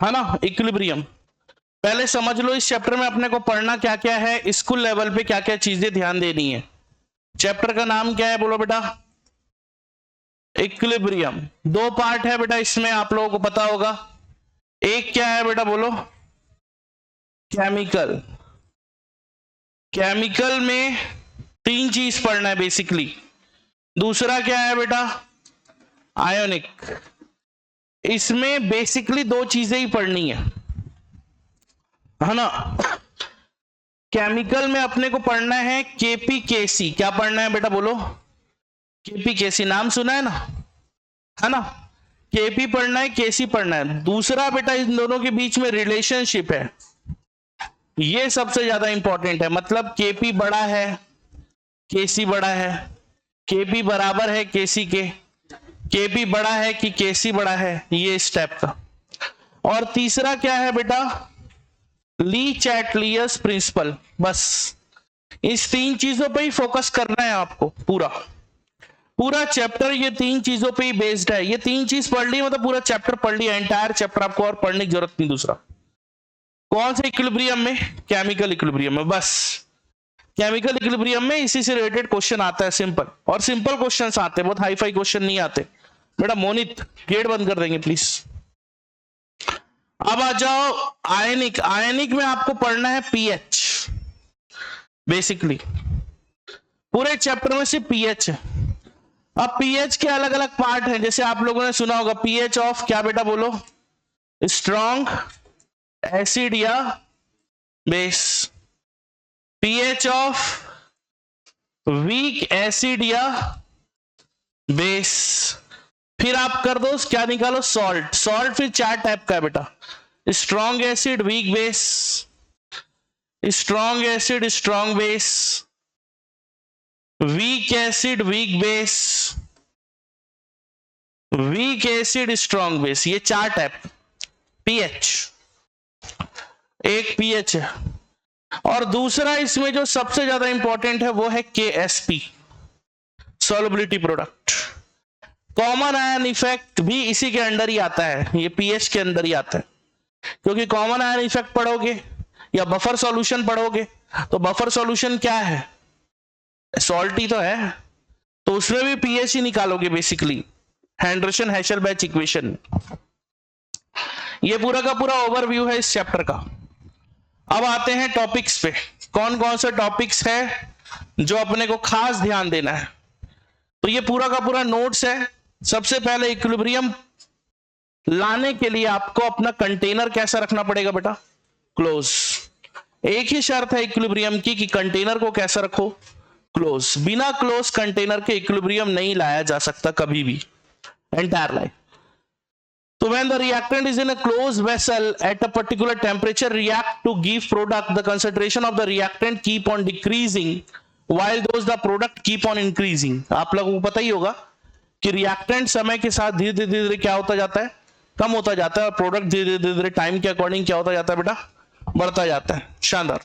है ना, इक्विलिब्रियम। पहले समझ लो इस चैप्टर में अपने को पढ़ना क्या क्या है, स्कूल लेवल पे क्या क्या चीजें ध्यान देनी है। चैप्टर का नाम क्या है बोलो बेटा? इक्विलिब्रियम। दो पार्ट है बेटा इसमें, आप लोगों को पता होगा। एक क्या है बेटा बोलो? केमिकल। केमिकल में तीन चीज पढ़ना है बेसिकली। दूसरा क्या है बेटा? आयोनिक। इसमें बेसिकली दो चीजें ही पढ़नी है ना। केमिकल में अपने को पढ़ना है केपीकेसी। क्या पढ़ना है बेटा बोलो? केपीकेसी, नाम सुना है ना। केपी पढ़ना है, केसी पढ़ना है। दूसरा बेटा इन दोनों के बीच में रिलेशनशिप है, ये सबसे ज्यादा इंपॉर्टेंट है। मतलब केपी बड़ा है, केसी बड़ा है, केपी बराबर है केसी के, केपी बड़ा है कि केसी बड़ा है, ये स्टेप का। और तीसरा क्या है बेटा? ली चैटलियस प्रिंसिपल। बस इस तीन चीजों पे ही फोकस करना है आपको। पूरा चैप्टर ये तीन चीजों पे ही बेस्ड है। ये तीन चीज पढ़ ली मतलब पूरा चैप्टर पढ़ लिया, एंटायर चैप्टर आपको और पढ़ने की जरूरत नहीं। दूसरा कौन से इक्विलिब्रियम में? केमिकल इक्विलिब्रियम में। बस केमिकल इक्विलिब्रियम में इसी से रिलेटेड क्वेश्चन आता है, सिंपल। और सिंपल क्वेश्चंस आते हैं, बहुत हाई फाई क्वेश्चन नहीं आते बेटा। मोनित गेट बंद कर देंगे प्लीज। अब आ जाओ आयनिक। आयनिक में आपको पढ़ना है पीएच। बेसिकली पूरे चैप्टर में सिर्फ पीएच है। अब पीएच के अलग अलग पार्ट हैं, जैसे आप लोगों ने सुना होगा पीएच ऑफ क्या बेटा बोलो? स्ट्रॉन्ग एसिड या base. PH of weak acid या बेस। फिर आप कर दो क्या निकालो? सॉल्ट। सॉल्ट फिर चार टाइप का है बेटा, strong acid, weak base, strong acid, strong base, weak acid, weak base, weak acid, strong base. ये चार टाइप पीएच। एक पीएच है। और दूसरा इसमें जो सबसे ज्यादा इंपॉर्टेंट है वो है Ksp, solubility product. Common ion effect भी इसी के अंडर ही आता है, ये पीएच के अंदर ही आता है। क्योंकि कॉमन आयन इफेक्ट पढ़ोगे या बफर सॉल्यूशन पढ़ोगे तो बफर सॉल्यूशन क्या है? सॉल्टी तो है, तो उसमें भी पीएच ही निकालोगे बेसिकली, हेंडरसन हेशलबैच इक्वेशन। ये पूरा का पूरा ओवरव्यू है इस चैप्टर का। अब आते हैं टॉपिक्स पे। कौन कौन से टॉपिक्स है जो अपने को खास ध्यान देना है? तो ये पूरा का पूरा नोट्स है। सबसे पहले इक्विलिब्रियम लाने के लिए आपको अपना कंटेनर कैसा रखना पड़ेगा बेटा? क्लोज। एक ही शर्त है इक्विलिब्रियम की कि कंटेनर को कैसा रखो? क्लोज। बिना क्लोज कंटेनर के इक्विलिब्रियम नहीं लाया जा सकता कभी भी, entire life. So when the reactant is in a closed vessel at a particular temperature, react to give product, the concentration of the reactant keep on decreasing while those the product keep on increasing. आप लोगों को पता ही होगा कि reactant समय के साथ धीरे धीरे क्या होता जाता है? कम होता जाता है। और प्रोडक्ट धीरे धीरे टाइम के अकॉर्डिंग क्या होता जाता है बेटा? बढ़ता जाता है। शानदार।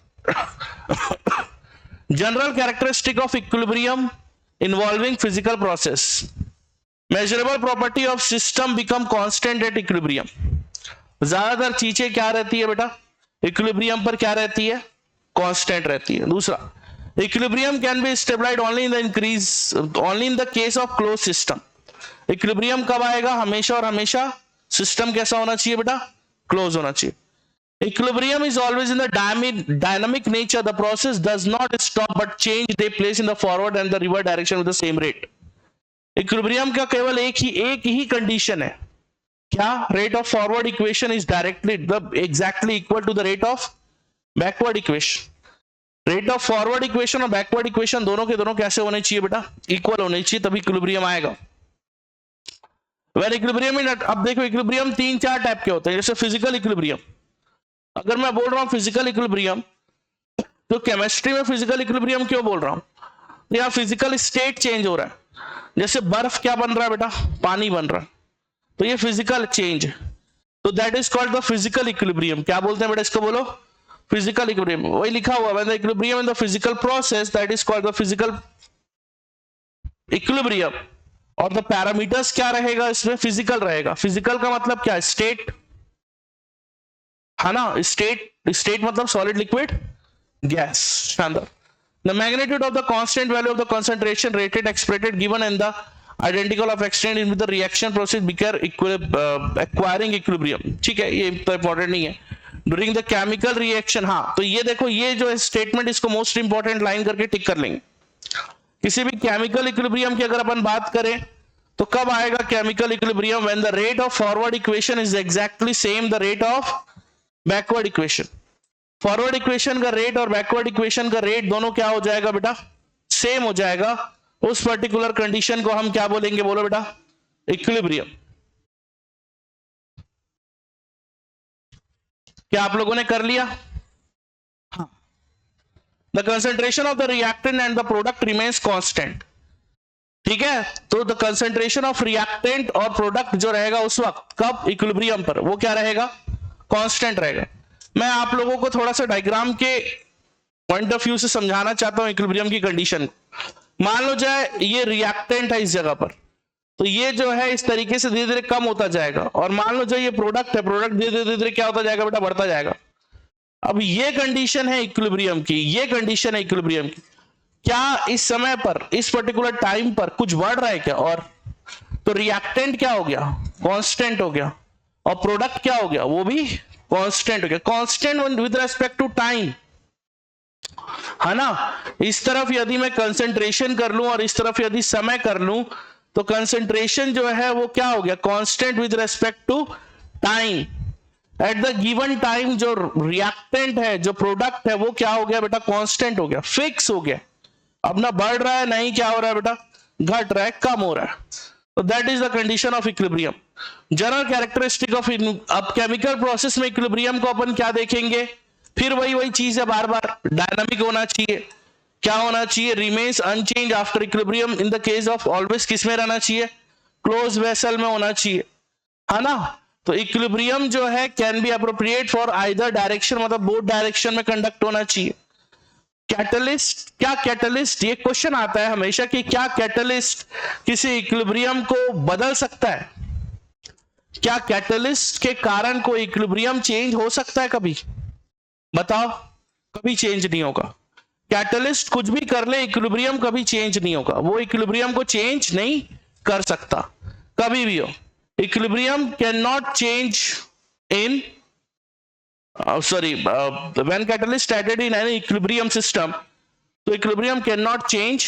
General characteristic of equilibrium involving physical process. Measurable property of system become constant at equilibrium. ज्यादातर चीजें क्या रहती है बेटा? इक्विलिब्रियम पर क्या रहती है? कांस्टेंट रहती है। दूसरा, equilibrium can be stabilised only in the increase only in the case of close system. Equilibrium कब आएगा? हमेशा और हमेशा सिस्टम कैसा होना चाहिए बेटा? क्लोज होना चाहिए। Equilibrium is always in the dynamic nature. The process does not stop but change their place in the forward and the reverse direction with the same rate. Equilibrium का केवल एक ही कंडीशन है, क्या? Rate of forward equation is directly exactly equal to the rate of backward equation. Rate of forward equation और backward equation दोनों के दोनों कैसे होने चाहिए बेटा? इक्वल होने चाहिए, तभी इक्विलिब्रियम आएगा। वेल इक्विलिब्रियम इन, अब देखो इक्विलिब्रियम तीन चार टाइप के होते हैं। जैसे फिजिकल इक्विलिब्रियम, अगर मैं बोल रहा हूं फिजिकल इक्विलिब्रियम तो केमिस्ट्री में फिजिकल इक्विलिब्रियम क्यों बोल रहा हूं? तो यहां फिजिकल स्टेट चेंज हो रहा है। जैसे बर्फ क्या बन रहा है बेटा? पानी बन रहा है, तो ये फिजिकल चेंज है, तो that is called the physical equilibrium. क्या बोलते हैं बेटा इसको? बोलो फिजिकल इक्विलिब्रियम। वही लिखा हुआ है, equilibrium in the physical process that is called the physical equilibrium. और द पैरामीटर्स क्या रहेगा इसमें? फिजिकल रहेगा। फिजिकल का मतलब क्या? स्टेट, है ना, स्टेट मतलब सॉलिड लिक्विड गैस। शानदार। The magnitude of the constant value of the concentration rated expressed given in the identical of extend in the reaction process before acquiring equilibrium. ठीक है, ये तो इंपॉर्टेंट नहीं है। ड्यूरिंग द केमिकल रिएक्शन, हाँ तो ये देखो, ये जो स्टेटमेंट इसको मोस्ट इंपॉर्टेंट लाइन करके टिक कर लेंगे। किसी भी केमिकल इक्विलिब्रियम की अगर अपन बात करें तो कब आएगा chemical equilibrium? When the rate of forward equation is exactly same the rate of backward equation. Forward equation का रेट और बैकवर्ड इक्वेशन का रेट दोनों क्या हो जाएगा बेटा? सेम हो जाएगा। उस पर्टिकुलर कंडीशन को हम क्या बोलेंगे? बोलो बेटा, इक्विलिब्रियम। क्या आप लोगों ने कर लिया? हाँ। The concentration of the reactant and the product remains constant. ठीक है, तो द कंसेंट्रेशन ऑफ रिएक्टेंट और प्रोडक्ट जो रहेगा उस वक्त कब? इक्विलिब्रियम पर, वो क्या रहेगा? कांस्टेंट रहेगा। मैं आप लोगों को थोड़ा सा डायग्राम के पॉइंट ऑफ व्यू से समझाना चाहता हूं इक्विलिब्रियम की कंडीशन। मान लो जाए ये रिएक्टेंट है इस जगह पर, तो ये जो है इस तरीके से धीरे धीरे कम होता जाएगा, और मान लो जो ये प्रोडक्ट है, प्रोडक्ट धीरे धीरे क्या होता जाएगा बेटा? बढ़ता जाएगा। अब ये कंडीशन है इक्विलिब्रियम की, ये कंडीशन है इक्विलिब्रियम की। क्या इस समय पर, इस पर्टिकुलर टाइम पर कुछ बढ़ रहा है क्या? और तो रिएक्टेंट क्या हो गया? कांस्टेंट हो गया। और प्रोडक्ट क्या हो गया? वो भी कांस्टेंट हो गया। Constant with respect to time, है ना। इस तरफ यदि मैं कंसंट्रेशन कर लूं और इस तरफ यदि समय कर लूं, तो कंसंट्रेशन जो है वो क्या हो गया? Constant with respect to time. At the given time जो रिएक्टेंट है, जो प्रोडक्ट है, वो क्या हो गया बेटा? कांस्टेंट हो गया, फिक्स हो गया। अब ना बढ़ रहा है, नहीं क्या हो रहा है बेटा? घट रहा है, कम हो रहा है। तो that is the condition of equilibrium. General characteristic of, अब केमिकल प्रोसेस में इक्विलिब्रियम को अपन क्या देखेंगे? फिर वही चीज है, बार बार डायनामिक होना चाहिए। क्या होना चाहिए? Remains unchanged after equilibrium. In the case of always किस में रहना चाहिए? क्लोज वेसल में होना चाहिए, है ना। तो इक्विलिब्रियम जो है can be appropriate for either direction, मतलब बोथ डायरेक्शन में कंडक्ट होना चाहिए। कैटलिस्ट, क्या कैटलिस्ट, ये क्वेश्चन आता है हमेशा कि क्या कैटलिस्ट किसी इक्विलिब्रियम को बदल सकता है? क्या कैटलिस्ट के कारण कोई इक्विलिब्रियम चेंज हो सकता है कभी? बताओ। कभी चेंज नहीं होगा। कैटलिस्ट कुछ भी कर ले, इक्विलिब्रियम कभी चेंज नहीं होगा। वो इक्विलिब्रियम को चेंज नहीं कर सकता कभी भी हो। Equilibrium can not change in when catalyst added in an equilibrium system, तो equilibrium can not change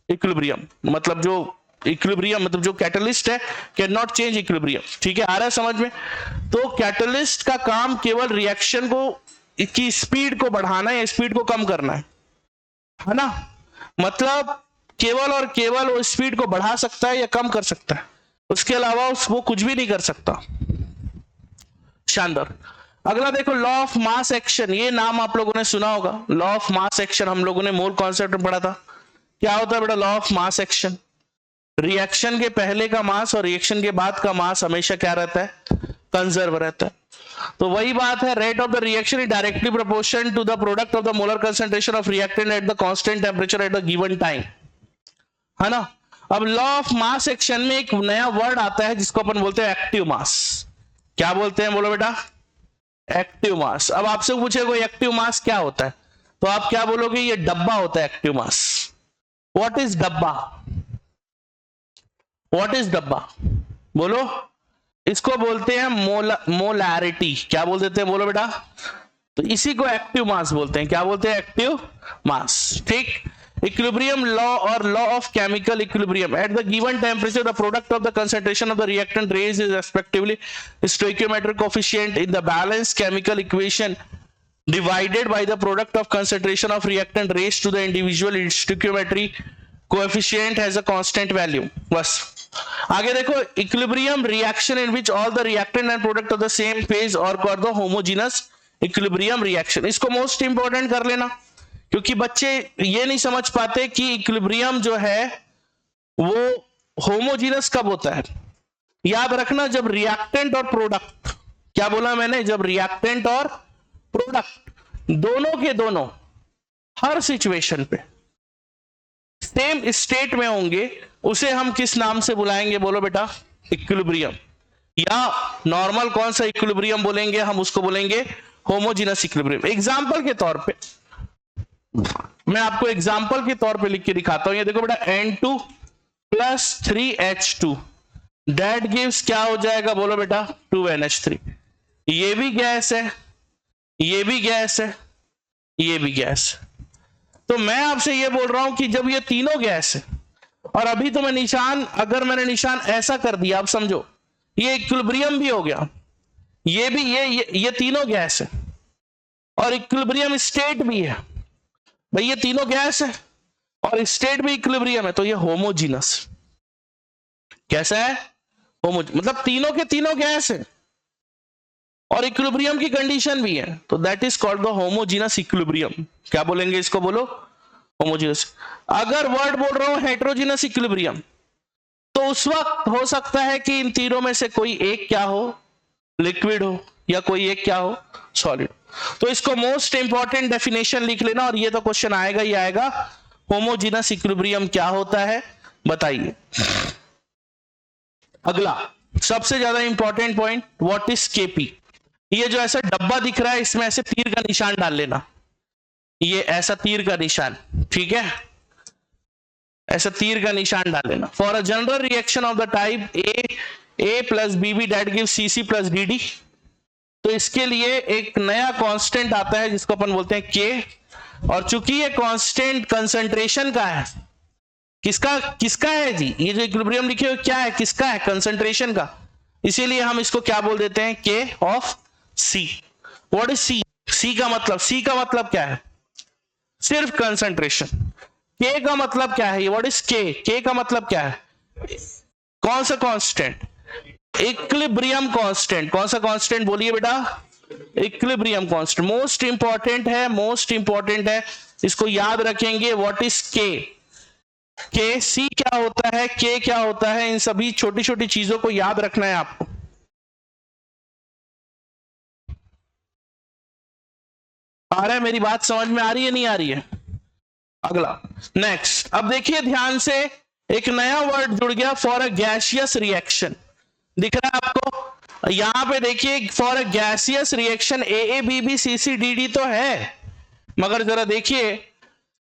equilibrium, मतलब जो इक्विलिब्रियम मतलब जो कैटलिस्ट है कैन नॉट चेंज इक्विलिब्रियम। ठीक है, आ रहा है समझ में? तो कैटलिस्ट का काम केवल रिएक्शन को की स्पीड को बढ़ाना है, स्पीड को कम करना है ना। मतलब केवल और केवल वो स्पीड को बढ़ा सकता है या कम कर सकता है, उसके अलावा वो कुछ भी नहीं कर सकता। शानदार। अगला देखो, लॉ ऑफ मास एक्शन। ये नाम आप लोगों ने सुना होगा, लॉ ऑफ मास एक्शन। हम लोगों ने मोल कॉन्सेप्ट में पढ़ा था। क्या होता है बेटा law of mass action? Reaction के पहले का मास और रिएक्शन के बाद का मास हमेशा क्या रहता है? कंजर्व रहता है। तो वही बात है, rate of the reaction is directly proportional to the product of the molar concentration of reactant at the constant temperature at the given time, है ना। अब लॉ ऑफ मास एक्शन में एक नया वर्ड आता है जिसको अपन बोलते हैं एक्टिव मास। क्या बोलते हैं? बोलो बेटा, एक्टिव मास। अब आपसे पूछे कोई एक्टिव मास क्या होता है, तो आप क्या बोलोगे? ये डब्बा होता है एक्टिव मास। व्हाट इज डब्बा? व्हाट इज डब्बा? बोलो। इसको बोलते हैं मोलैरिटी। क्या बोल देते हैं? बोलो बेटा। तो इसी को एक्टिव मास बोलते हैं। क्या बोलते हैं? Active mass. ठीक। इक्विलिब्रियम लॉ और law of chemical equilibrium. At the given temperature the product of the concentration of the reactant raised is respectively stoichiometric coefficient in the balanced chemical equation divided by the product of concentration of reactant raised to the individual stoichiometry coefficient has a constant value। बस आगे देखो, equilibrium reaction in which all the reactant and product of the same phase or called the homogeneous equilibrium reaction। इसको most important कर लेना, क्योंकि बच्चे ये नहीं समझ पाते कि इक्विलिब्रियम जो है वो होमोजीनस कब होता है। याद रखना, जब रिएक्टेंट और प्रोडक्ट, क्या बोला मैंने? जब रिएक्टेंट और प्रोडक्ट दोनों के दोनों हर सिचुएशन पे सेम स्टेट में होंगे, उसे हम किस नाम से बुलाएंगे? बोलो बेटा, इक्विलिब्रियम। या नॉर्मल कौन सा इक्विलिब्रियम बोलेंगे? हम उसको बोलेंगे होमोजीनस इक्विलिब्रियम। एग्जांपल के तौर पे मैं आपको एग्जांपल के तौर पे लिख के दिखाता हूं। ये देखो बेटा N2 plus 3H2 that gives क्या हो जाएगा, बोलो बेटा 2NH3। ये भी गैस है, ये भी गैस है, ये भी गैस है। तो मैं आपसे ये बोल रहा हूं कि जब ये तीनों गैस है और अभी तो मैं निशान, अगर मैंने निशान ऐसा कर दिया, आप समझो ये इक्विलिब्रियम भी हो गया, ये भी ये तीनों गैस है और इक्विलिब्रियम स्टेट भी है। भाई ये तीनों गैस है और स्टेट भी इक्विलिब्रियम है, तो ये होमोजीनस। कैसा है? मतलब तीनों के तीनों गैस है और इक्विलिब्रियम की कंडीशन भी है, तो that is called the homogeneous equilibrium. क्या बोलेंगे इसको? बोलो होमोजीनस। अगर वर्ड बोल रहा हूं हेटेरोजीनस इक्विलिब्रियम, तो उस वक्त हो सकता है कि इन तीनों में से कोई एक क्या हो, लिक्विड हो, या कोई एक क्या हो, सॉलिड। तो इसको मोस्ट इंपॉर्टेंट डेफिनेशन लिख लेना, और ये तो क्वेश्चन आएगा ही आएगा, होमोजीनस इक्विलिब्रियम क्या होता है बताइए। अगला सबसे ज्यादा important point, what is KP. ये जो ऐसा डब्बा दिख रहा है, इसमें ऐसे तीर का निशान डाल लेना, ये ऐसा तीर का निशान, ठीक है, ऐसा तीर का निशान डाल लेना। For a general reaction of the type A plus b b that give c c plus d d, तो इसके लिए एक नया कांस्टेंट आता है जिसको अपन बोलते हैं के, और चूंकि ये कांस्टेंट कंसंट्रेशन का है, किसका है जी, ये जो इक्विलिब्रियम लिखे हुए क्या है, किसका है, कंसंट्रेशन का, इसीलिए हम इसको क्या बोल देते हैं, K of C. What is C? C का मतलब क्या है, सिर्फ कंसंट्रेशन। के का मतलब क्या है, व्हाट इज के? के का मतलब क्या है, कौन सा कांस्टेंट, इक्विलिब्रियम कांस्टेंट। कौन सा कांस्टेंट बोलिए बेटा, इक्विलिब्रियम कांस्टेंट। मोस्ट इंपॉर्टेंट है, इसको याद रखेंगे। व्हाट इज के? के सी क्या होता है, के क्या होता है, इन सभी छोटी छोटी चीजों को याद रखना है आपको। आ रहा है मेरी बात, समझ में आ रही है, नहीं आ रही है? अगला नेक्स्ट, अब देखिए ध्यान से, एक नया वर्ड जुड़ गया, फॉर अ गैसियस रिएक्शन। दिख रहा है आपको? यहां पे देखिए, for a gaseous reaction A B B C C D D तो है, मगर जरा देखिए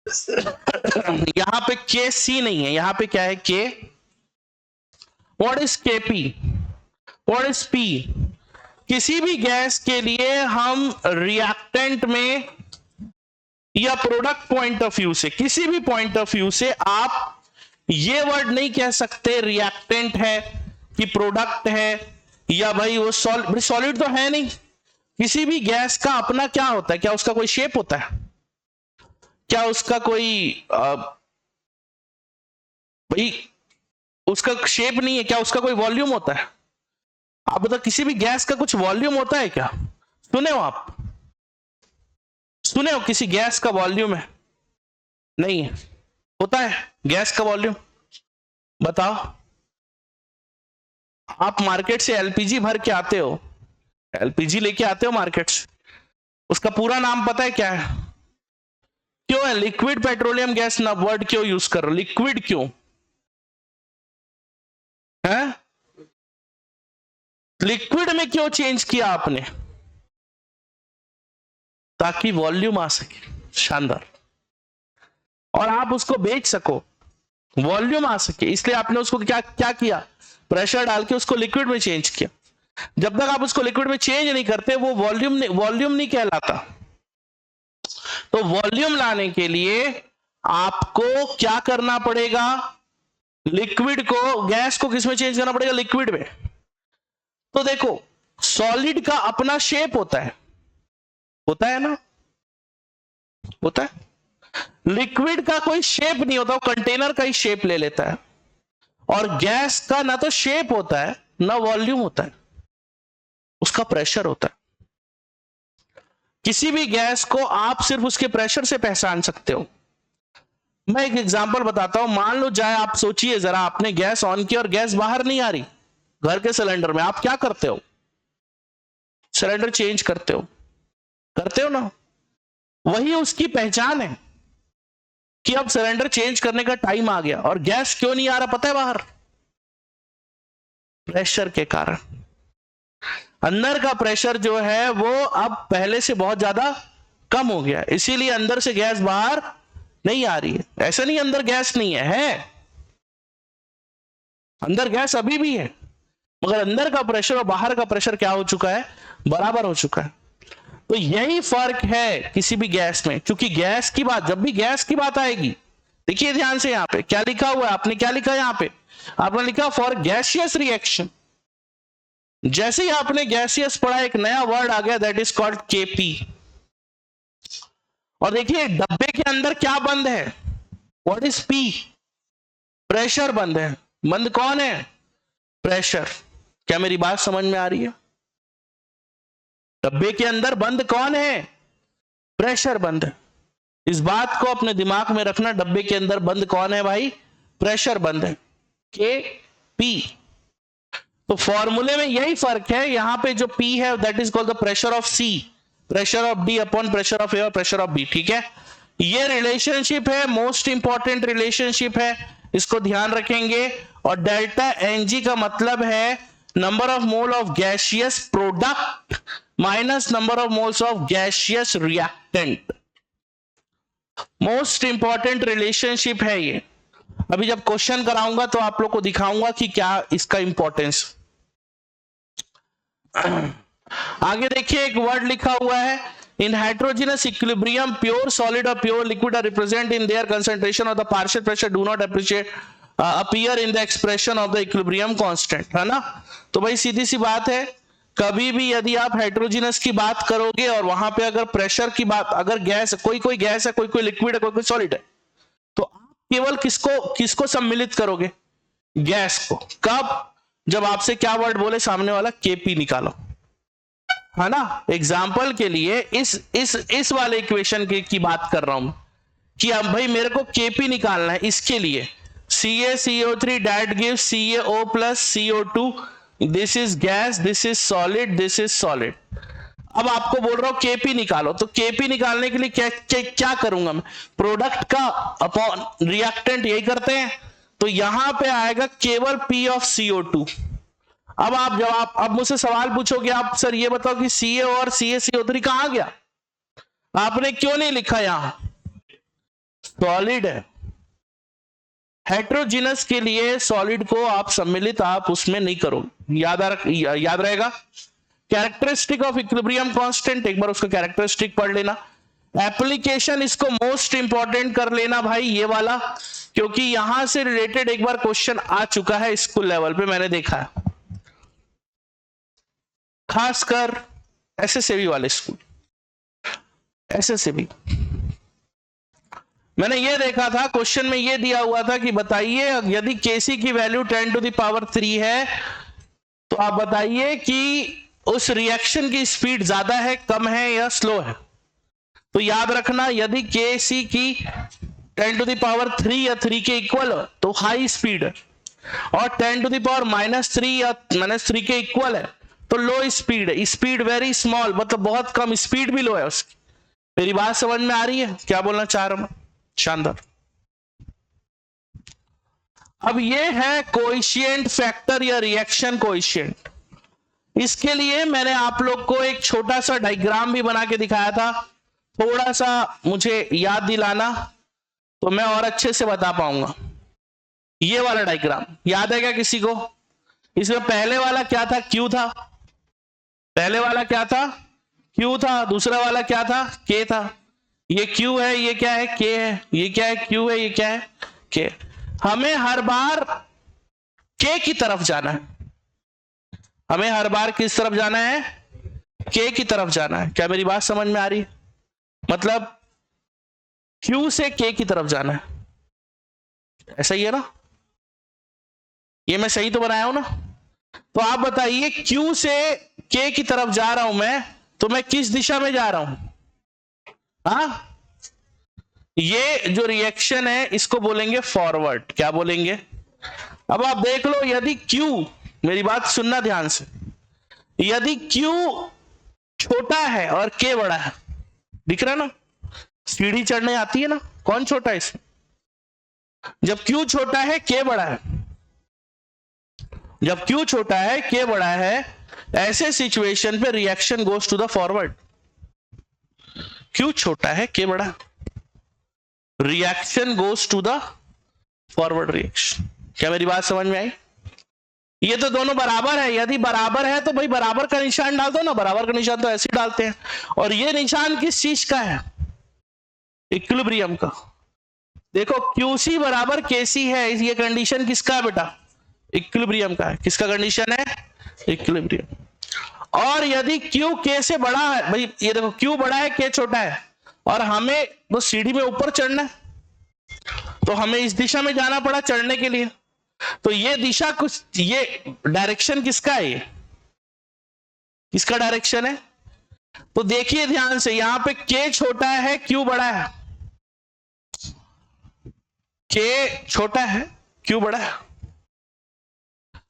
यहां पे के सी नहीं है, यहां पे क्या है, के। व्हाट इज के पी? What is P? किसी भी गैस के लिए हम रिएक्टेंट में या प्रोडक्ट पॉइंट ऑफ व्यू से, किसी भी पॉइंट ऑफ व्यू से आप ये वर्ड नहीं कह सकते रिएक्टेंट है कि प्रोडक्ट है, या भाई वो सॉलिड तो है नहीं। किसी भी गैस का अपना क्या होता है, क्या उसका कोई शेप होता है, क्या उसका कोई भाई उसका शेप नहीं है, क्या उसका कोई वॉल्यूम होता है? आप बताओ, किसी भी गैस का कुछ वॉल्यूम होता है क्या? सुने हो आप? सुने हो किसी गैस का वॉल्यूम है? नहीं है। होता है गैस का वॉल्यूम? बताओ। आप मार्केट से एलपीजी भर के आते हो, एलपीजी लेके आते हो मार्केट से, उसका पूरा नाम पता है क्या है? क्यों है लिक्विड पेट्रोलियम गैस ना वर्ड क्यों यूज कर रहे हो, लिक्विड क्यों है? लिक्विड में क्यों चेंज किया आपने? ताकि वॉल्यूम आ सके, शानदार, और आप उसको बेच सको, वॉल्यूम आ सके, इसलिए आपने उसको क्या किया, प्रेशर डाल के उसको लिक्विड में चेंज किया। जब तक आप उसको लिक्विड में चेंज नहीं करते, वो वॉल्यूम नहीं कहलाता। तो वॉल्यूम लाने के लिए आपको क्या करना पड़ेगा, लिक्विड को, गैस को किस में चेंज करना पड़ेगा, लिक्विड में। तो देखो, सॉलिड का अपना शेप होता है ना, होता है। लिक्विड का कोई शेप नहीं होता, वो कंटेनर का ही शेप ले लेता है। और गैस का ना तो शेप होता है ना वॉल्यूम होता है, उसका प्रेशर होता है। किसी भी गैस को आप सिर्फ उसके प्रेशर से पहचान सकते हो। मैं एक एग्जांपल बताता हूं। मान लो जाए, आप सोचिए जरा, आपने गैस ऑन की और गैस बाहर नहीं आ रही घर के सिलेंडर में, आप क्या करते हो, सिलेंडर चेंज करते हो ना। वही उसकी पहचान है कि अब सिलेंडर चेंज करने का टाइम आ गया। और गैस क्यों नहीं आ रहा पता है बाहर? प्रेशर के कारण। अंदर का प्रेशर जो है वो अब पहले से बहुत ज्यादा कम हो गया, इसीलिए अंदर से गैस बाहर नहीं आ रही है। ऐसा नहीं अंदर गैस नहीं है, अंदर गैस अभी भी है, मगर अंदर का प्रेशर और बाहर का प्रेशर क्या हो चुका है, बराबर हो चुका है। तो यही फर्क है किसी भी गैस में, क्योंकि गैस की बात, जब भी गैस की बात आएगी, देखिए ध्यान से, यहां पे क्या लिखा हुआ है, आपने क्या लिखा है यहां पे, आपने लिखा फॉर गैसियस रिएक्शन। जैसे ही आपने गैसियस पढ़ा, एक नया वर्ड आ गया, दैट इज कॉल्ड केपी। और देखिए डब्बे के अंदर क्या बंद है, व्हाट इज पी, प्रेशर बंद है। बंद कौन है, प्रेशर। क्या मेरी बात समझ में आ रही है, डब्बे के अंदर बंद कौन है, प्रेशर बंद है। इस बात को अपने दिमाग में रखना, डब्बे के अंदर बंद कौन है भाई, प्रेशर बंद है, के पी। तो फॉर्मूले में यही फर्क है, यहां पे जो पी है that is called the pressure of C, pressure of D upon pressure of A और प्रेशर ऑफ बी। ठीक है, ये रिलेशनशिप है, मोस्ट इंपॉर्टेंट रिलेशनशिप है, इसको ध्यान रखेंगे। और डेल्टा एनजी का मतलब है number of mole of gaseous product minus number of moles of gaseous reactant. Most important relationship है ये। अभी जब क्वेश्चन कराऊंगा तो आप लोग को दिखाऊंगा कि क्या इसका इंपॉर्टेंस। आगे देखिए एक वर्ड लिखा हुआ है, in heterogeneous equilibrium pure solid और pure liquid are represent in their concentration और the partial pressure do not appear in the expression of the equilibrium constant, है ना। तो भाई सीधी सी बात है, कभी भी यदि आप हेटेरोजेनस की बात करोगे और वहां पे अगर प्रेशर की बात, अगर गैस, कोई गैस है, कोई लिक्विड है, कोई सॉलिड है, तो आप केवल किसको सम्मिलित करोगे, गैस को। कब, जब आपसे क्या वर्ड बोले सामने वाला, केपी निकालो, है ना। एग्जाम्पल के लिए इस वाले इक्वेशन की बात कर रहा हूं कि अब भाई मेरे को केपी निकालना है, इसके लिए CaCO3 that gives CaO plus CO2, this is gas, this is solid, this is solid। अब आपको बोल रहा हूं केपी निकालो, तो केपी निकालने के लिए क्या करूंगा मैं, प्रोडक्ट का अपॉन रिएक्टेंट, यही करते हैं। तो यहां पे आएगा केवल P ऑफ CO2। अब आप जब अब मुझसे सवाल पूछोगे, आप सर ये बताओ कि Ca और CaCO3 कहां गया, आपने क्यों नहीं लिखा, यहां सॉलिड है। हेटेरोजेनस के लिए सॉलिड को आप सम्मिलित आप उसमें नहीं करोगे, याद रहेगा। कैरेक्टरिस्टिक ऑफ इक्विलिब्रियम कांस्टेंट, एक बार उसका कैरेक्टरिस्टिक पढ़ लेना। एप्लीकेशन इसको मोस्ट इंपॉर्टेंट कर लेना भाई, ये वाला, क्योंकि यहां से रिलेटेड एक बार क्वेश्चन आ चुका है स्कूल लेवल पे, मैंने देखा है, खासकर एसएसएबी वाले स्कूल, एसएसएबी मैंने ये देखा था, क्वेश्चन में ये दिया हुआ था कि बताइए यदि केसी की वैल्यू 10 टू द पावर 3 है, तो आप बताइए कि उस रिएक्शन की स्पीड ज्यादा है, कम है या स्लो है। तो याद रखना, यदि केसी की 10 टू द पावर 3 या 3 के इक्वल हो तो हाई स्पीड है, और 10 टू द पावर -3 या -3 के इक्वल है तो लो स्पीड है। स्पीड वेरी स्मॉल, मतलब बहुत कम, स्पीड भी लो है उसकी। मेरी बात समझ में आ रही है, क्या बोलना चाह रहा हूं, शानदार। अब ये है कोएफिशिएंट फैक्टर या रिएक्शन कोएफिशिएंट। इसके लिए मैंने आप लोग को एक छोटा सा डायग्राम भी बना के दिखाया था, थोड़ा सा मुझे याद दिलाना तो मैं और अच्छे से बता पाऊंगा। ये वाला डायग्राम याद है क्या किसी को? इसमें पहले वाला क्या था, क्यू था। पहले वाला क्या था, क्यू था। दूसरा वाला क्या था, के था। ये क्यू है, ये क्या है, के है। ये क्या है, क्यू है, ये क्या है, के। हमें हर बार के की तरफ जाना है, हमें हर बार किस तरफ जाना है, के की तरफ जाना है। क्या मेरी बात समझ में आ रही है? मतलब क्यू से के की तरफ जाना है, ऐसा ही है ना? ये मैं सही तो बनाया हूं ना? तो आप बताइए, क्यू से के की तरफ जा रहा हूं मैं, तो मैं किस दिशा में जा रहा हूं? हाँ, ये जो रिएक्शन है इसको बोलेंगे फॉरवर्ड। क्या बोलेंगे? अब आप देख लो, यदि Q, मेरी बात सुनना ध्यान से, यदि Q छोटा है और K बड़ा है, दिख रहा ना, सीढ़ी चढ़ने आती है ना, कौन छोटा है इसमें? जब Q छोटा है, K बड़ा है, जब Q छोटा है, K बड़ा है, ऐसे सिचुएशन पे reaction goes to the forward. Q छोटा है के बड़ा, reaction goes to the forward reaction. क्या मेरी बात समझ में आई? ये तो दोनों बराबर है, यदि बराबर है तो भाई बराबर का निशान डाल दो ना, बराबर का निशान तो ऐसे डालते हैं। और ये निशान किस चीज का है? इक्विलिब्रियम का। देखो QC बराबर KC है, ये कंडीशन किसका है बेटा? इक्विलिब्रियम का है। किसका कंडीशन है? इक्विलिब्रियम। और यदि Q K से बड़ा है, भाई ये देखो Q बड़ा है K छोटा है, और हमें वो सीढ़ी में ऊपर चढ़ना है, तो हमें इस दिशा में जाना पड़ा चढ़ने के लिए। तो ये दिशा कुछ, ये डायरेक्शन किसका है? ये किसका डायरेक्शन है? तो देखिए ध्यान से, यहां पे K छोटा है Q बड़ा है, K छोटा है Q बड़ा है।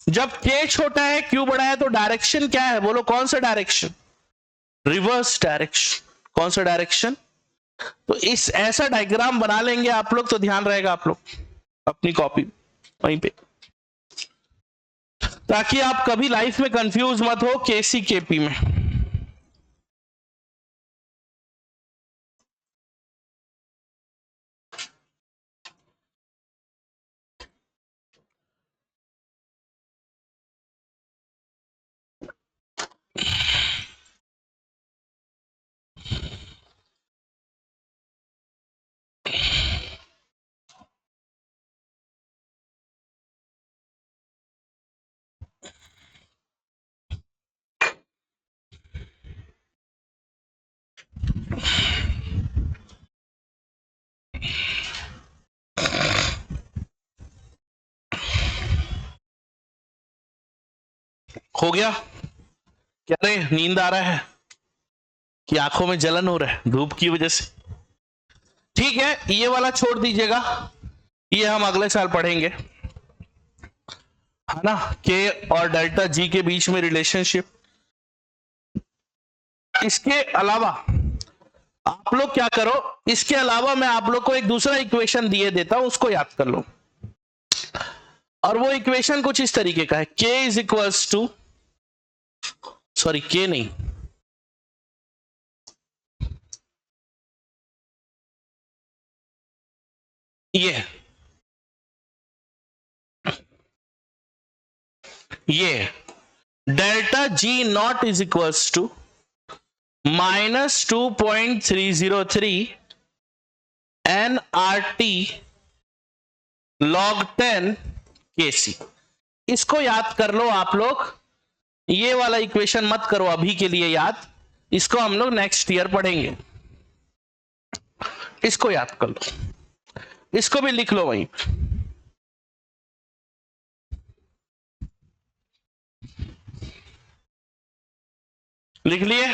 जब K छोटा है Q बड़ा है तो डायरेक्शन क्या है? बोलो कौन सा डायरेक्शन? Reverse direction. कौन सा डायरेक्शन? तो इस ऐसा डायग्राम बना लेंगे आप लोग, तो ध्यान रहेगा आप लोग अपनी कॉपी वहीं पे, ताकि आप कभी लाइफ में कंफ्यूज मत हो KC KP में। हो गया? क्या रे, नींद आ रहा है कि आंखों में जलन हो रहा है धूप की वजह से? ठीक है, ये वाला छोड़ दीजिएगा, ये हम अगले साल पढ़ेंगे, है ना, के और डेल्टा जी के बीच में रिलेशनशिप। इसके अलावा आप लोग क्या करो, इसके अलावा मैं आप लोग को एक दूसरा इक्वेशन दिए देता हूं, उसको याद कर लो। और वो इक्वेशन कुछ इस तरीके का है, K is equals to, sorry K नहीं, ये delta G not is equals to -2.303 nRT log 10 KC। इसको याद कर लो आप लोग, ये वाला इक्वेशन मत करो अभी के लिए याद, इसको हम लोग नेक्स्ट ईयर पढ़ेंगे। इसको याद कर लो, इसको भी लिख लो वहीं। लिख लिए?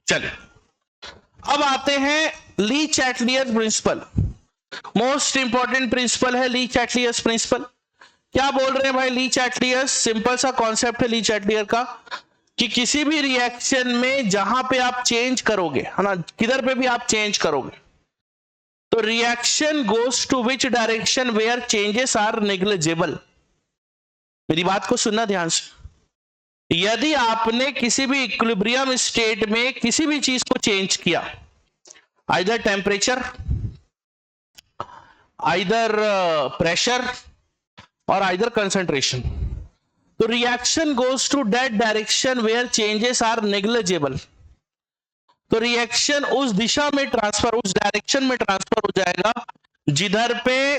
चलिए अब आते हैं ली Chatelier principal. Most important principle है ली चैटलियर्स प्रिंसिपल। क्या बोल रहे हैं भाई ली चैटलियर्स? सिंपल सा कॉन्सेप्ट है ली चैटलियर का, कि किसी भी रिएक्शन में जहां पे आप चेंज करोगे, है ना, किधर पे भी आप चेंज करोगे, तो reaction goes to which direction where changes are negligible. मेरी बात को सुनना ध्यान से। यदि आपने किसी भी इक्विलिब्रियम स्टेट में किसी भी चीज को चेंज किया, आइदर टेम्परेचर, आइदर प्रेशर और आइदर कंसंट्रेशन, तो reaction goes to that direction where changes are negligible. तो रिएक्शन उस दिशा में ट्रांसफर, उस डायरेक्शन में ट्रांसफर हो जाएगा जिधर पे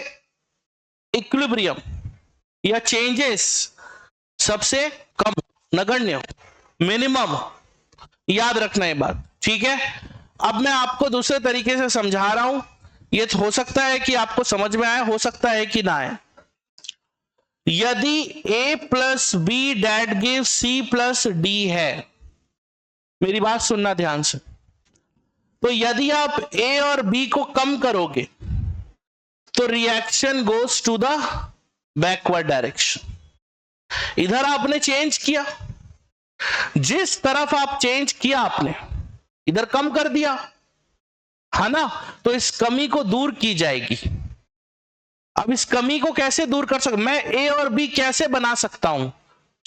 इक्विलिब्रियम या चेंजेस सबसे कम, नगण्य, मिनिमम। याद रखना ये बात, ठीक है? अब मैं आपको दूसरे तरीके से समझा रहा हूं, ये हो सकता है कि आपको समझ में आए, हो सकता है कि ना आए। यदि A plus B that give C plus D है, मेरी बात सुनना ध्यान से, तो यदि आप A और B को कम करोगे तो reaction goes to the backward direction. इधर आपने चेंज किया, जिस तरफ आप चेंज किया आपने इधर कम कर दिया, है ना, तो इस कमी को दूर की जाएगी। अब इस कमी को कैसे दूर कर सकता, मैं A और B कैसे बना सकता हूं?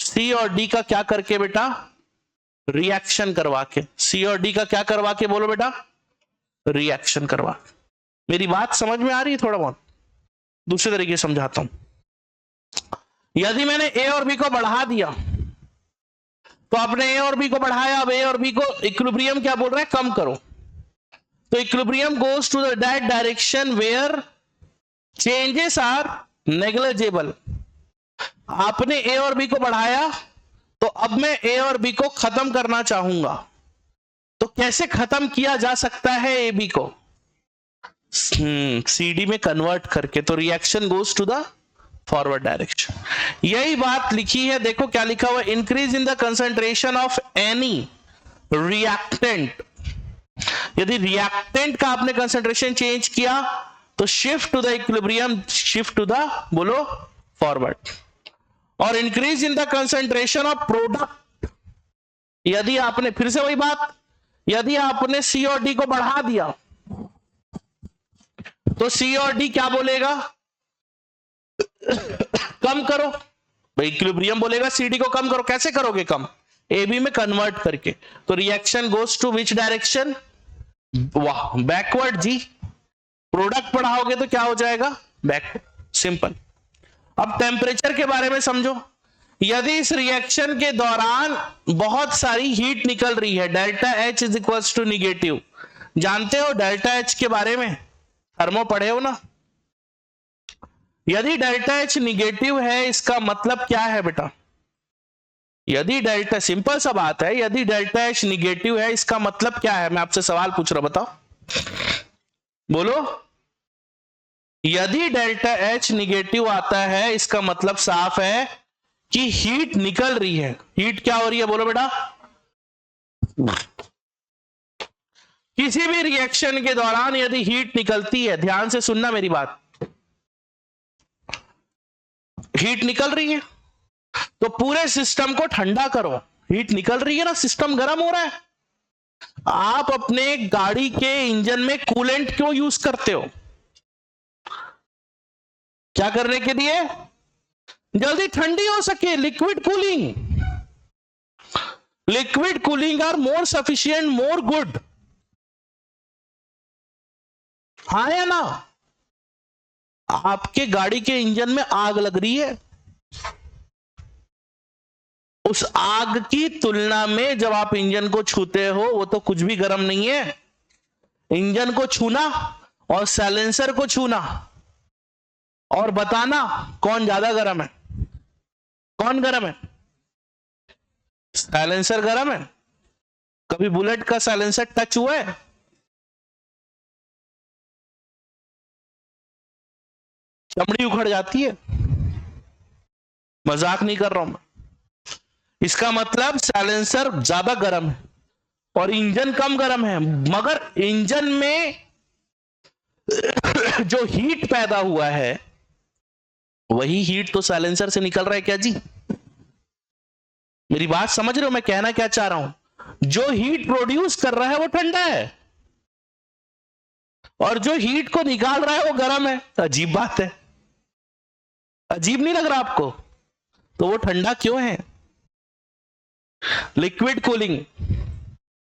सी और डी का क्या करके बेटा, रिएक्शन करवा के। सी और डी का क्या करवा के, बोलो बेटा, रिएक्शन करवा। मेरी बात समझ में आ रही है? थोड़ा बहुत दूसरे तरीके से समझाता हूं। यदि मैंने ए और बी को बढ़ा दिया, तो आपने ए और बी को बढ़ाया, अब ए और बी को इक्विलिब्रियम क्या बोल रहे हैं, कम करो। तो equilibrium goes to that direction where changes are negligible. आपने ए और बी को बढ़ाया, तो अब मैं ए और बी को खत्म करना चाहूंगा, तो कैसे खत्म किया जा सकता है ए बी को, सीडी में कन्वर्ट करके। तो reaction goes to the forward direction. यही बात लिखी है, देखो क्या लिखा हुआ, increase in the concentration of any reactant. यदि रिएक्टेंट का आपने कंसंट्रेशन चेंज किया, तो shift to the equilibrium, shift to the, बोलो, फॉरवर्ड। और increase in the concentration of product, यदि आपने, फिर से वही बात, यदि आपने सी और डी को बढ़ा दिया, तो सी और डी क्या बोलेगा, कम करो। भाई इक्विलिब्रियम बोलेगा सीडी को कम करो। कैसे करोगे कम, ए बी में कन्वर्ट करके। तो reaction goes to which direction, वाह, बैकवर्ड जी। प्रोडक्ट बढ़ाओगे तो क्या हो जाएगा, बैकवर्ड, सिंपल। अब टेम्परेचर के बारे में समझो। यदि इस रिएक्शन के दौरान बहुत सारी हीट निकल रही है, delta H is equal to negative. जानते हो डेल्टा एच के बारे में, थर्मो पढ़े हो ना। यदि डेल्टा एच निगेटिव है, इसका मतलब क्या है बेटा, यदि डेल्टा, सिंपल सा बात है, यदि डेल्टा एच निगेटिव है, इसका मतलब क्या है, मैं आपसे सवाल पूछ रहा हूं, बताओ, बोलो। यदि डेल्टा एच निगेटिव आता है, इसका मतलब साफ है कि हीट निकल रही है। हीट क्या हो रही है, बोलो बेटा। किसी भी रिएक्शन के दौरान यदि हीट निकलती है, ध्यान से सुनना मेरी बात, हीट निकल रही है, तो पूरे सिस्टम को ठंडा करो। हीट निकल रही है ना, सिस्टम गर्म हो रहा है। आप अपने गाड़ी के इंजन में कूलेंट क्यों यूज करते हो, क्या करने के लिए, जल्दी ठंडी हो सके, liquid cooling. Liquid cooling are more sufficient, more good, हाँ या ना। आपके गाड़ी के इंजन में आग लग रही है, उस आग की तुलना में जब आप इंजन को छूते हो, वो तो कुछ भी गर्म नहीं है। इंजन को छूना और साइलेंसर को छूना और बताना कौन ज्यादा गर्म है, कौन गर्म है, साइलेंसर गर्म है। कभी बुलेट का साइलेंसर टच हुआ है, चमड़ी उखड़ जाती है, मजाक नहीं कर रहा हूं मैं। इसका मतलब साइलेंसर ज्यादा गर्म है और इंजन कम गर्म है, मगर इंजन में जो हीट पैदा हुआ है, वही हीट तो साइलेंसर से निकल रहा है क्या जी। मेरी बात समझ रहे हो मैं कहना क्या चाह रहा हूं। जो हीट प्रोड्यूस कर रहा है वो ठंडा है, और जो हीट को निकाल रहा है वो गर्म है। अजीब बात है, अजीब नहीं लग रहा आपको? तो वो ठंडा क्यों है? लिक्विड कूलिंग,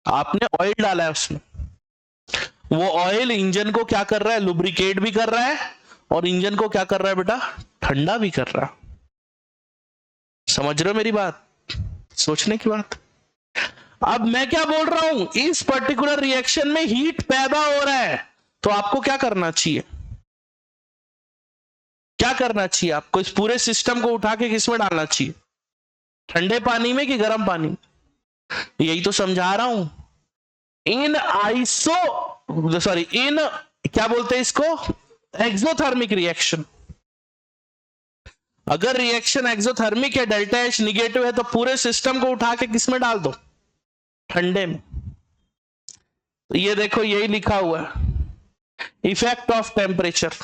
आपने ऑयल डाला है उसमें, वो ऑयल इंजन को क्या कर रहा है, लुब्रिकेट भी कर रहा है, और इंजन को क्या कर रहा है बेटा, ठंडा भी कर रहा है। समझ रहे हो मेरी बात, सोचने की बात। अब मैं क्या बोल रहा हूं, इस पर्टिकुलर रिएक्शन में हीट पैदा हो रहा है, तो आपको क्या करना चाहिए, क्या करना चाहिए आपको, इस पूरे सिस्टम को उठा के किसमें डालना चाहिए, ठंडे पानी में कि गर्म पानी में? यही तो समझा रहा हूं। इन क्या बोलते हैं इसको, एक्सोथर्मिक रिएक्शन। अगर रिएक्शन एक्सोथर्मिक है, डेल्टा एच निगेटिव है, तो पूरे सिस्टम को उठा के किसमें डाल दो, ठंडे में। तो ये देखो यही लिखा हुआ है, इफेक्ट ऑफ टेम्परेचर।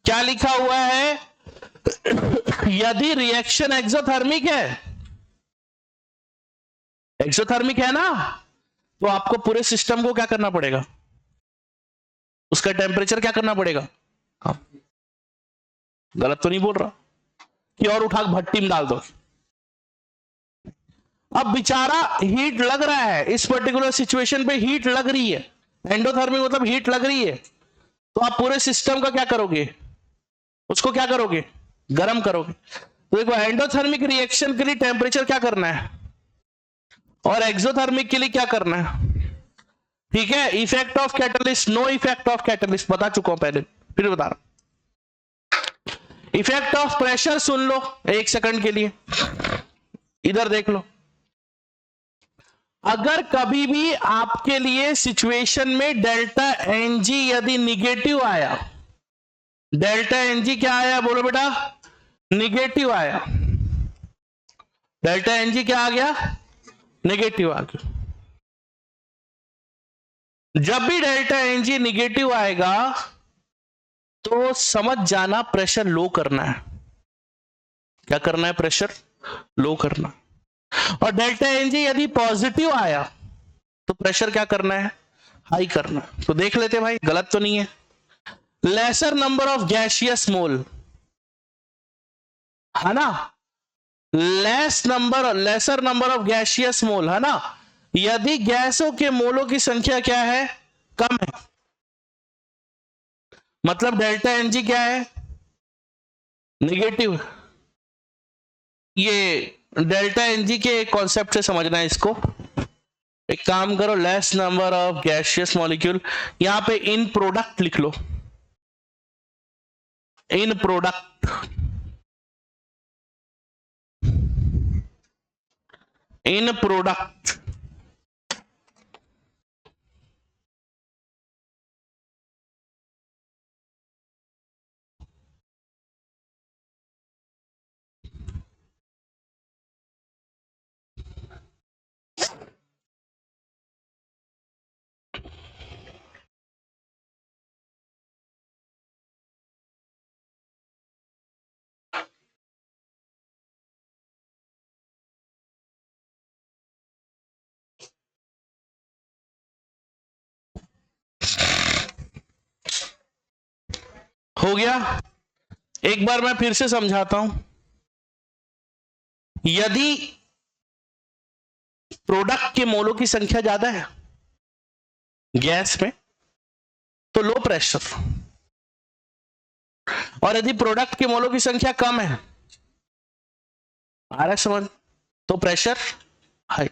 क्या लिखा हुआ है, यदि रिएक्शन एक्सोथर्मिक है ना, तो आपको पूरे सिस्टम को क्या करना पड़ेगा, उसका टेम्परेचर क्या करना पड़ेगा। हाँ, गलत तो नहीं बोल रहा, कि और उठा भट्टी में डाल दो। अब बेचारा हीट लग रहा है, इस पर्टिकुलर सिचुएशन पे हीट लग रही है, एंडोथर्मिक मतलब हीट लग रही है, तो आप पूरे सिस्टम का क्या करोगे, उसको क्या करोगे, गर्म करोगे। तो देखो एंडोथर्मिक रिएक्शन के लिए टेम्परेचर क्या करना है और एक्सोथर्मिक के लिए क्या करना है, ठीक है। Effect of catalyst, no effect of catalyst बता चुका हूं पहले, फिर बता रहा। इफेक्ट ऑफ प्रेशर सुन लो एक सेकंड के लिए, इधर देख लो। अगर कभी भी आपके लिए सिचुएशन में डेल्टा एनजी यदि निगेटिव आया, डेल्टा एनजी क्या आया बोलो बेटा, निगेटिव आया, डेल्टा एनजी क्या आ गया, निगेटिव आ गया। जब भी डेल्टा एनजी निगेटिव आएगा तो समझ जाना प्रेशर लो करना है। क्या करना है, प्रेशर लो करना। और डेल्टा एनजी यदि पॉजिटिव आया तो प्रेशर क्या करना है, हाई करना। तो देख लेते भाई, गलत तो नहीं है। लेसर नंबर ऑफ गैसियस मोल, है ना, लेसर नंबर ऑफ गैसियस मोल, है ना। यदि गैसों के मोलों की संख्या क्या है, कम है, मतलब डेल्टा एनजी क्या है, निगेटिव। ये डेल्टा एनजी के कॉन्सेप्ट से समझना है इसको। एक काम करो, less number of gaseous molecule, यहां पे इन प्रोडक्ट लिख लो, इन प्रोडक्ट, इन प्रोडक्ट। हो गया, एक बार मैं फिर से समझाता हूं। यदि प्रोडक्ट के मोलों की संख्या ज्यादा है गैस में तो लो प्रेशर, और यदि प्रोडक्ट के मोलों की संख्या कम है, आ रहा है समझ, तो pressure high.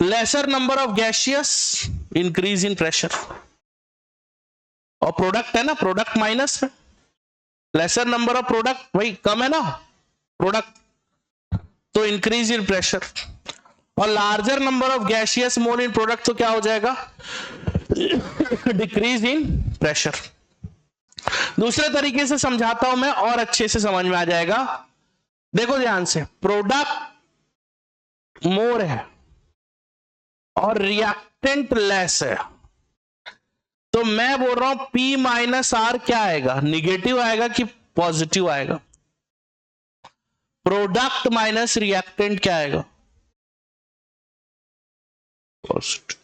Laser number of gaseous, increase in pressure, और प्रोडक्ट है ना, प्रोडक्ट माइनस में, लेसर नंबर ऑफ प्रोडक्ट भाई कम है ना प्रोडक्ट, तो इंक्रीज इन प्रेशर। और larger number of gaseous mole in product तो क्या हो जाएगा, डिक्रीज इन प्रेशर। दूसरे तरीके से समझाता हूं मैं और अच्छे से समझ में आ जाएगा। देखो ध्यान से, प्रोडक्ट मोर है और रिएक्टेंट लेस है, तो मैं बोल रहा हूं P माइनस आर क्या आएगा, निगेटिव आएगा कि पॉजिटिव आएगा, प्रोडक्ट माइनस रिएक्टेंट क्या आएगा, पॉजिटिव।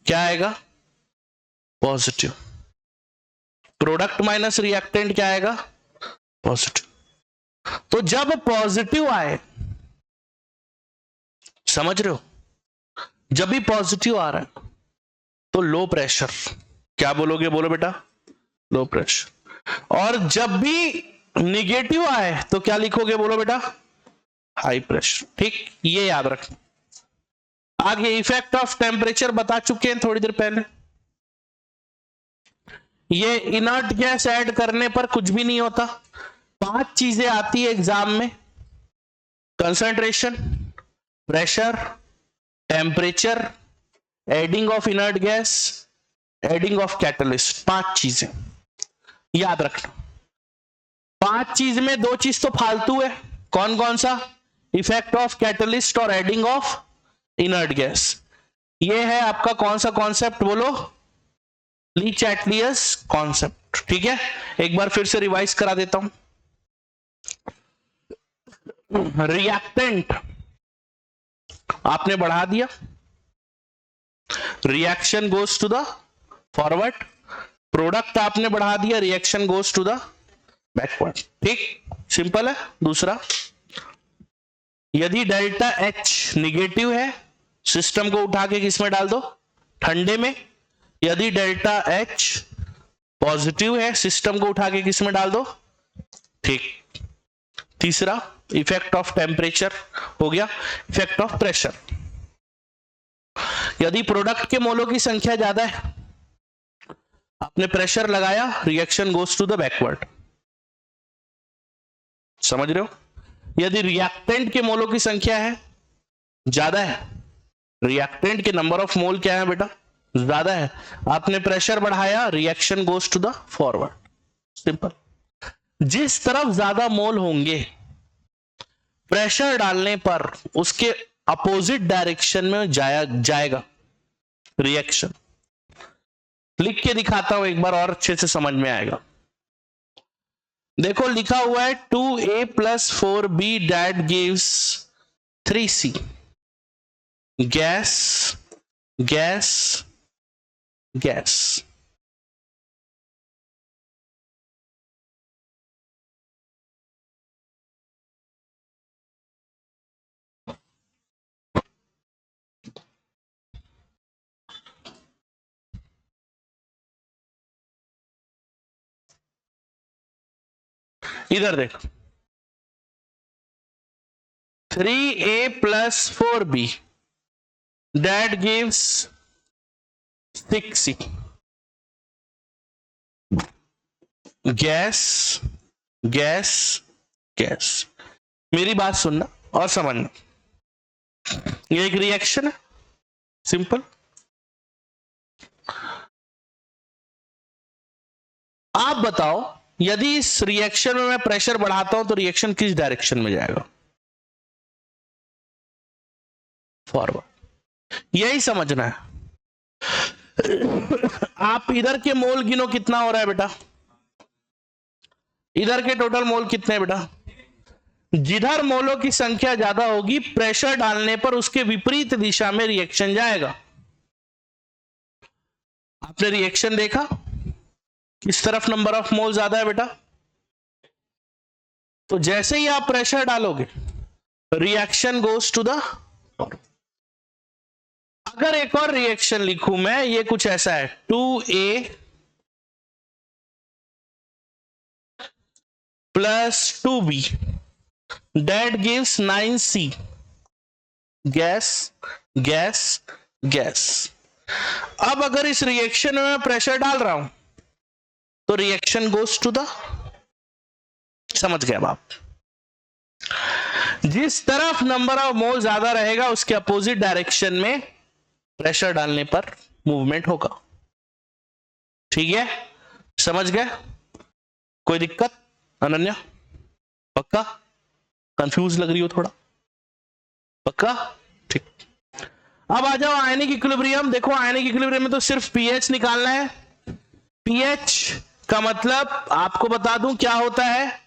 क्या आएगा, पॉजिटिव। प्रोडक्ट माइनस रिएक्टेंट क्या आएगा, पॉजिटिव। तो जब पॉजिटिव आए, समझ रहे हो, जब भी पॉजिटिव आ रहा है तो लो प्रेशर, क्या बोलोगे, बोलो बेटा, लो प्रेशर। और जब भी निगेटिव आए तो क्या लिखोगे, बोलो बेटा, हाई प्रेशर। ठीक, ये याद रखना। आगे इफेक्ट ऑफ टेम्परेचर बता चुके हैं थोड़ी देर पहले। ये इनर्ट गैस ऐड करने पर कुछ भी नहीं होता। 5 चीजें आती है एग्जाम में, concentration, pressure, temperature, adding of inert gas, adding of catalyst. 5 चीजें याद रखना। 5 चीज में 2 चीज तो फालतू है, कौन कौन सा, इफेक्ट ऑफ कैटलिस्ट और एडिंग ऑफ इनर्ट गैस। ये है आपका कौन सा कॉन्सेप्ट, बोलो, ली चैटलियस कॉन्सेप्ट। ठीक है, एक बार फिर से रिवाइज करा देता हूं। रिएक्टेंट आपने बढ़ा दिया, reaction goes to the forward. Product आपने बढ़ा दिया, reaction goes to the backward. ठीक, सिंपल है। दूसरा, यदि डेल्टा एच निगेटिव है, सिस्टम को उठा के किस में डाल दो, ठंडे में। यदि डेल्टा एच पॉजिटिव है, सिस्टम को उठा के किस में डाल दो, ठीक। तीसरा, इफेक्ट ऑफ टेम्परेचर हो गया, इफेक्ट ऑफ प्रेशर। यदि प्रोडक्ट के मोलों की संख्या ज्यादा है, आपने प्रेशर लगाया, reaction goes to the backward, समझ रहे हो। यदि रिएक्टेंट के मोलों की संख्या है ज्यादा है, रिएक्टेंट के नंबर ऑफ मोल क्या है बेटा, ज्यादा है, आपने प्रेशर बढ़ाया, reaction goes to the forward, simple. जिस तरफ ज्यादा मोल होंगे, प्रेशर डालने पर उसके अपोजिट डायरेक्शन में जाएगा रिएक्शन। लिख के दिखाता हूं एक बार और अच्छे से समझ में आएगा। देखो लिखा हुआ है 2a + 4b that gives 3c। Gas gas gas, इधर देखो 3a + 4b that gives 6c। Gas gas gas, मेरी बात सुनना और समझना, ये एक रिएक्शन है, सिंपल। आप बताओ, यदि इस रिएक्शन में मैं प्रेशर बढ़ाता हूं तो रिएक्शन किस डायरेक्शन में जाएगा, फॉरवर्ड। यही समझना है। आप इधर के मोल गिनो, कितना हो रहा है बेटा, इधर के टोटल मोल कितने हैं बेटा। जिधर मोलों की संख्या ज्यादा होगी, प्रेशर डालने पर उसके विपरीत दिशा में रिएक्शन जाएगा। आपने रिएक्शन देखा, किस तरफ नंबर ऑफ मोल ज्यादा है बेटा, तो जैसे ही आप प्रेशर डालोगे, रिएक्शन गोज टू द। अगर एक और रिएक्शन लिखूं मैं, ये कुछ ऐसा है 2a + 2b that gives 9c। Gas gas gas. अब अगर इस रिएक्शन में मैं प्रेशर डाल रहा हूं तो रिएक्शन गोज टू द, समझ गए आप। जिस तरफ नंबर ऑफ मोल ज्यादा रहेगा, उसके अपोजिट डायरेक्शन में प्रेशर डालने पर मूवमेंट होगा, ठीक है, समझ गए। कोई दिक्कत अनन्या, पक्का, कंफ्यूज लग रही हो थोड़ा, पक्का, ठीक। अब आ जाओ आयनिक इक्विलिब्रियम। देखो आयनिक इक्विलिब्रियम में तो सिर्फ पीएच निकालना है। पीएच का मतलब आपको बता दूं क्या होता है,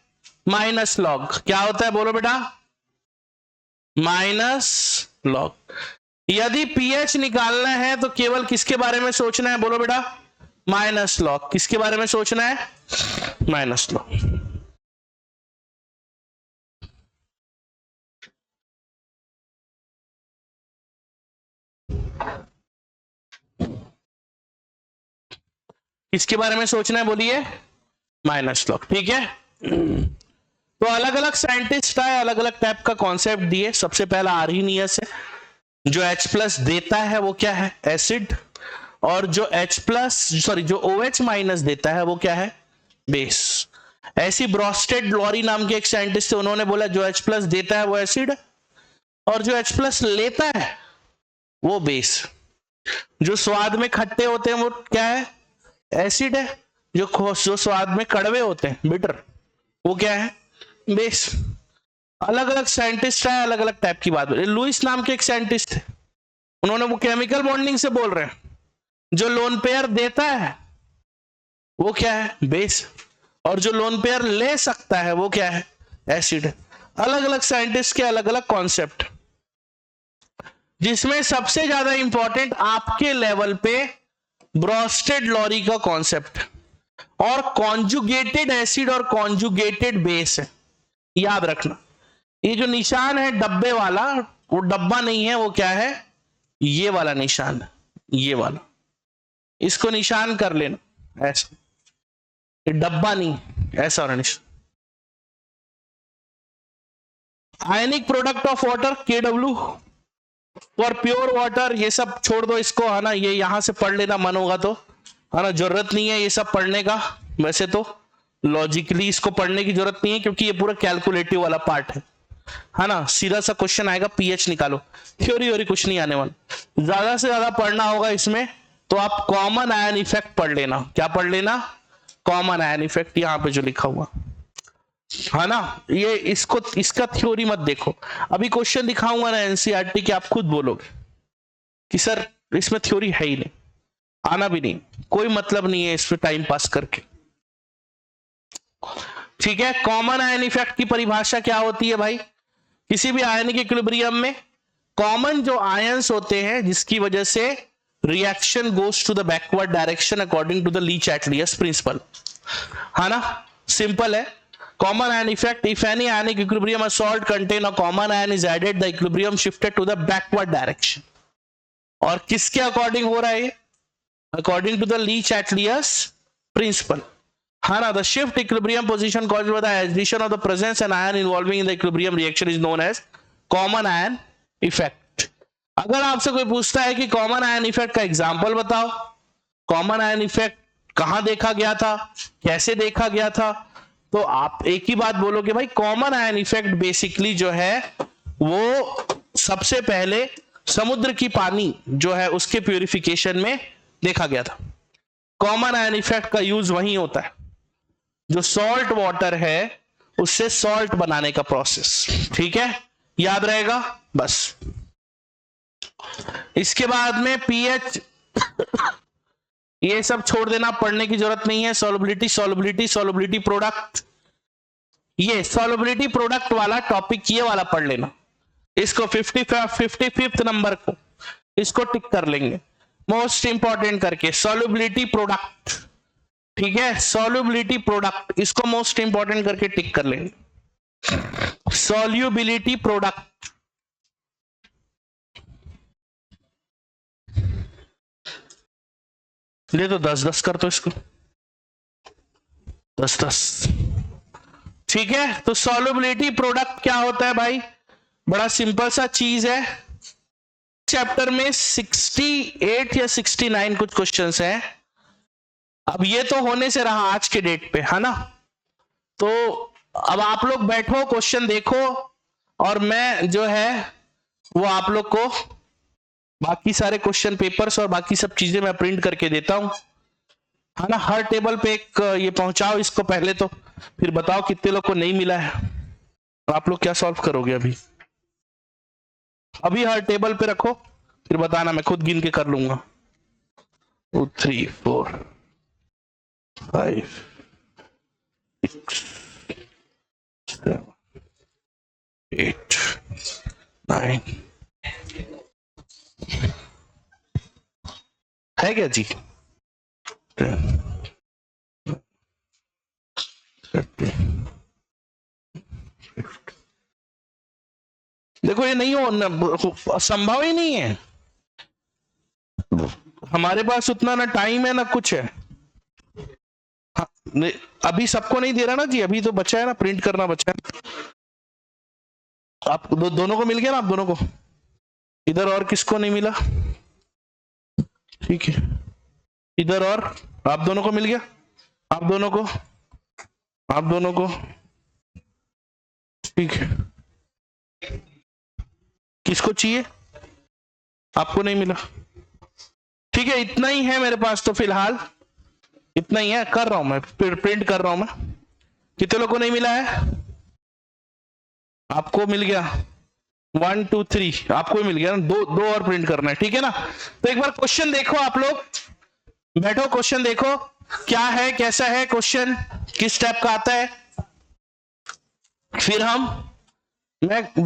माइनस लॉग। क्या होता है बोलो बेटा, माइनस लॉग। यदि पीएच निकालना है तो केवल किसके बारे में सोचना है बोलो बेटा, माइनस लॉग। किसके बारे में सोचना है, माइनस लॉग। किसके बारे में सोचना है बोलिए, माइनस लॉग, ठीक है। तो अलग अलग साइंटिस्ट आए, अलग अलग टाइप का कॉन्सेप्ट दिए। सबसे पहला आर्हीनियस है, जो H+ देता है वो क्या है, एसिड, और जो जो OH- देता है वो क्या है, बेस। ऐसी ब्रॉस्टेड लॉरी नाम के एक साइंटिस्ट थे, उन्होंने बोला जो H+ देता है वो एसिड, और जो H+ लेता है वो बेस। जो स्वाद में खट्टे होते हैं वो क्या है, एसिड है। जो स्वाद में कड़वे होते हैं, बिटर, वो क्या है, बेस। अलग अलग साइंटिस्ट है, अलग अलग टाइप की बात। लुइस नाम के एक साइंटिस्ट थे, उन्होंने वो केमिकल बॉन्डिंग से बोल रहे हैं, जो लोन पेयर देता है वो क्या है, बेस, और जो लोन पेयर ले सकता है वो क्या है, एसिड। अलग अलग साइंटिस्ट के अलग अलग कॉन्सेप्ट, जिसमें सबसे ज्यादा इंपॉर्टेंट आपके लेवल पे ब्रॉस्टेड लॉरी का कॉन्सेप्ट और कॉन्जुगेटेड एसिड और कॉन्जुगेटेड बेस है। याद रखना, ये जो निशान है डब्बे वाला, वो डब्बा नहीं है, वो क्या है, ये वाला निशान है, ये वाला, इसको निशान कर लेना ऐसा, ये डब्बा नहीं, ऐसा वाला निशान। Ionic product of water KW for pure water, ये सब छोड़ दो इसको, है ना, ये यहां से पढ़ लेना मन होगा तो, है ना, जरूरत नहीं है ये सब पढ़ने का, वैसे तो लॉजिकली इसको पढ़ने की जरूरत नहीं है क्योंकि ये पूरा कैलकुलेटिव वाला पार्ट है ना, सीधा सा क्वेश्चन आएगा पीएच निकालो, थ्योरी वोरी कुछ नहीं आने वाला। ज्यादा से ज्यादा पढ़ना होगा इसमें तो आप कॉमन आयन इफेक्ट पढ़ लेना। क्या पढ़ लेना, कॉमन आयन इफेक्ट, यहां पे जो लिखा हुआ है ना, ये इसको, इसका थ्योरी मत देखो, अभी क्वेश्चन दिखाऊंगा ना एनसीईआरटी के, आप खुद बोलोगे कि सर इसमें थ्योरी है ही नहीं, आना भी नहीं, कोई मतलब नहीं है इसमें टाइम पास करके। ठीक है, कॉमन आयन इफेक्ट की परिभाषा क्या होती है भाई, किसी भी आयनिक इक्विलिब्रियम में कॉमन जो आयंस होते हैं जिसकी वजह से reaction goes to the backward direction according to the Le Chatelier principle, है ना, सिंपल है। Common ion effect, if any ionic equilibrium a salt contain a common ion is added, the equilibrium shifted to the backward direction। और किसके according हो रहा है, according to the Le Chatelier principle, है ना। The shift equilibrium position caused by the addition of the presence and ion involving in the equilibrium reaction is known as common ion effect। अगर आपसे कोई पूछता है कि कॉमन आयन इफेक्ट का example बताओ, कॉमन आयन इफेक्ट कहां देखा गया था, कैसे देखा गया था, तो आप एक ही बात बोलोगे भाई, कॉमन आयन इफेक्ट बेसिकली जो है वो सबसे पहले समुद्र की पानी जो है उसके प्यूरिफिकेशन में देखा गया था। कॉमन आयन इफेक्ट का यूज वहीं होता है, जो सॉल्ट वाटर है उससे सॉल्ट बनाने का प्रोसेस, ठीक है, याद रहेगा बस। इसके बाद में पीएच ये सब छोड़ देना, पढ़ने की जरूरत नहीं है। सॉल्युबिलिटी, सॉल्युबिलिटी, सॉल्युबिलिटी प्रोडक्ट, ये सॉल्युबिलिटी प्रोडक्ट वाला टॉपिक ये वाला पढ़ लेना, इसको 55th नंबर को इसको टिक कर लेंगे मोस्ट इंपॉर्टेंट करके, सॉल्युबिलिटी प्रोडक्ट, ठीक है, सॉल्युबिलिटी प्रोडक्ट इसको मोस्ट इंपॉर्टेंट करके टिक कर लेंगे, सॉल्युबिलिटी प्रोडक्ट। ले तो 10-10 कर, तो इसको 10-10, ठीक है। तो सॉल्युबिलिटी प्रोडक्ट क्या होता है भाई, बड़ा सिंपल सा चीज है। चैप्टर में 68 या 69 कुछ क्वेश्चंस हैं, अब ये तो होने से रहा आज के डेट पे, है ना, तो अब आप लोग बैठो, क्वेश्चन देखो, और मैं जो है वो आप लोग को बाकी सारे क्वेश्चन पेपर्स और बाकी सब चीजें मैं प्रिंट करके देता हूं, है ना। हर टेबल पे एक ये पहुंचाओ इसको पहले, तो फिर बताओ कितने लोग को नहीं मिला है, आप लोग क्या सॉल्व करोगे अभी, अभी हर टेबल पे रखो, फिर बताना, मैं खुद गिन के कर लूंगा। 2 3 4 5 6 7 8 9 है क्या जी, 10 30 50। देखो ये नहीं हो, संभव ही नहीं है, हमारे पास उतना ना टाइम है ना कुछ है। हाँ, अभी सबको नहीं दे रहा ना जी, अभी तो बचा है ना, प्रिंट करना बचा है। आप दोनों को मिल गया ना, आप दोनों को, इधर और किसको नहीं मिला, ठीक है, इधर और आप दोनों को मिल गया, आप दोनों को, आप दोनों को, ठीक है, किसको चाहिए, आपको नहीं मिला, ठीक है, इतना ही है मेरे पास तो फिलहाल, इतना ही है, कर रहा हूं मैं, प्रिंट कर रहा हूं मैं। कितने लोगों को नहीं मिला है, आपको मिल गया, 1 2 3 आपको मिल गया ना, दो और प्रिंट करना है, ठीक है ना। तो एक बार क्वेश्चन देखो, आप लोग बैठो, क्वेश्चन देखो क्या है, कैसा है क्वेश्चन, किस टाइप का आता है, फिर मैं